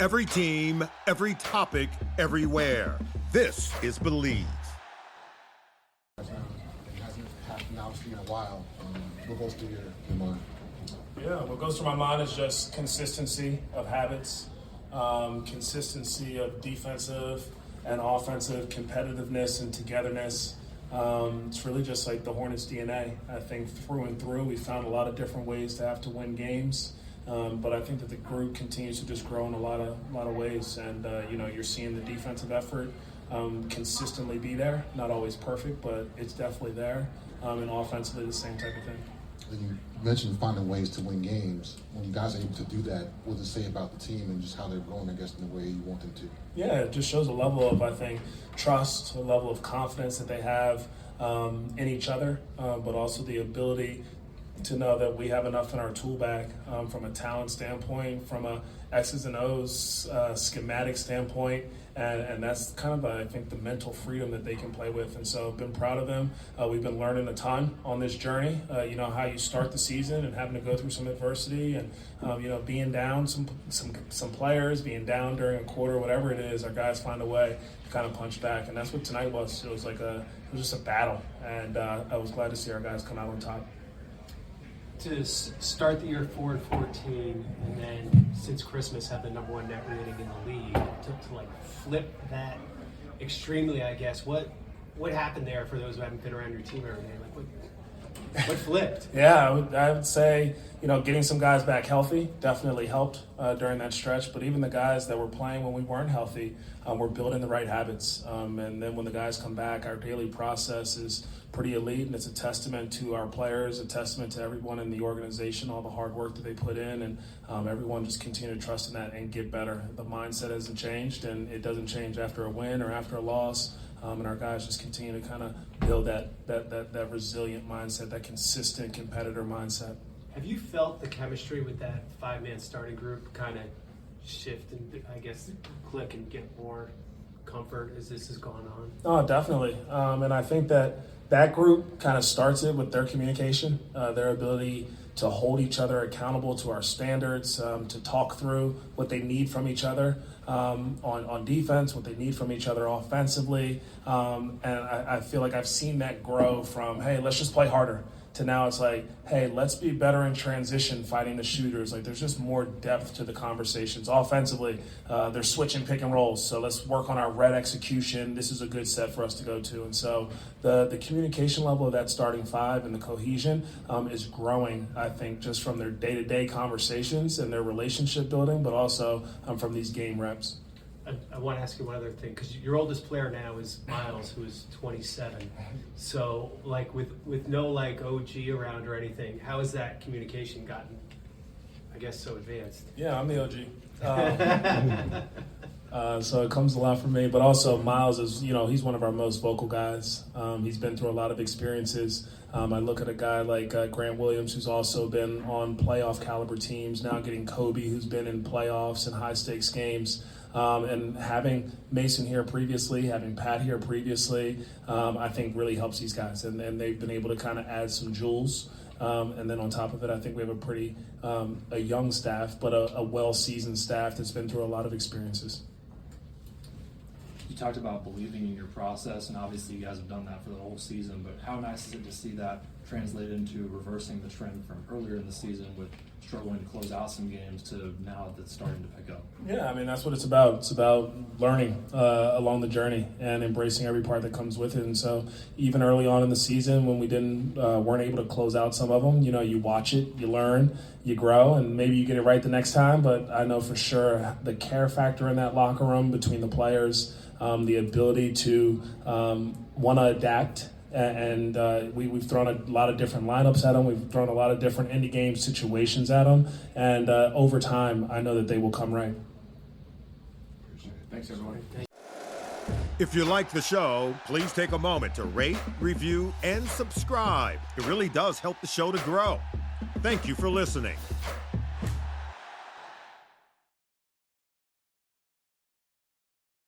Every team, every topic, everywhere. This is Believe. It hasn't happened obviously in a while. What goes through your mind? Yeah, what goes through my mind is just consistency of habits, consistency of defensive and offensive competitiveness and togetherness. It's really just like the Hornets DNA. I think through and through, we found a lot of different ways to have to win games. But I think that the group continues to just grow in a lot of ways, and you're seeing the defensive effort consistently be there. Not always perfect, but it's definitely there. And offensively, the same type of thing. You mentioned finding ways to win games. When you guys are able to do that, what does it say about the team and just how they're growing, I guess, in the way you want them to? Yeah, it just shows a level of, I think, trust, a level of confidence that they have in each other, but also the ability to know that we have enough in our tool bag from a talent standpoint, from a X's and O's schematic standpoint, and that's kind of, I think, the mental freedom that they can play with. And so I've been proud of them. We've been learning a ton on this journey, how you start the season and having to go through some adversity and, being down some players, being down during a quarter, whatever it is, our guys find a way to kind of punch back. And that's what tonight was. It was just a battle. And I was glad to see our guys come out on top. To start the year 4-14, and then since Christmas have the #1 net rating in the league, to like flip that extremely, I guess. What happened there for those who haven't been around your team every day? Like what flipped? Yeah, I would say, getting some guys back healthy definitely helped during that stretch. But even the guys that were playing when we weren't healthy, we're building the right habits. And then when the guys come back, our daily process is pretty elite, and it's a testament to our players, a testament to everyone in the organization, all the hard work that they put in, and everyone just continue to trust in that and get better. The mindset hasn't changed, and it doesn't change after a win or after a loss. And our guys just continue to kind of build that resilient mindset, that consistent competitor mindset. Have you felt the chemistry with that 5-man starting group kind of shift and, I guess, click and get more comfort as this has gone on? Oh, definitely. And I think that group kind of starts it with their communication, their ability to hold each other accountable to our standards, to talk through what they need from each other on defense, what they need from each other offensively. And I feel like I've seen that grow from, hey, let's just play harder, to now it's like, hey, let's be better in transition fighting the shooters. Like, there's just more depth to the conversations. Offensively, they're switching pick and rolls, so let's work on our red execution. This is a good set for us to go to. And so the communication level of that starting five and the cohesion is growing, I think, just from their day-to-day conversations and their relationship building, but also from these game reps. I want to ask you one other thing, because your oldest player now is Miles, who is 27. So, with no OG around or anything, how has that communication gotten, I guess, so advanced? Yeah, I'm the OG. So it comes a lot from me. But also, Miles is, he's one of our most vocal guys. He's been through a lot of experiences. I look at a guy like Grant Williams, who's also been on playoff caliber teams, now getting Kobe, who's been in playoffs and high stakes games. And having Mason here previously, having Pat here previously, I think really helps these guys. And they've been able to kind of add some jewels. And then on top of it, I think we have a pretty a young staff, but a well-seasoned staff that's been through a lot of experiences. You talked about believing in your process, and obviously you guys have done that for the whole season, but how nice is it to see that translate into reversing the trend from earlier in the season with struggling to close out some games to now that's starting to pick up? Yeah, I mean, that's what it's about. It's about learning along the journey and embracing every part that comes with it. And so even early on in the season when we weren't able to close out some of them, you watch it, you learn, you grow, and maybe you get it right the next time. But I know for sure the care factor in that locker room between the players, the ability to want to adapt. And we've thrown a lot of different lineups at them. We've thrown a lot of different end-of-game situations at them. And over time, I know that they will come right. Thanks, everyone. If you like the show, please take a moment to rate, review, and subscribe. It really does help the show to grow. Thank you for listening.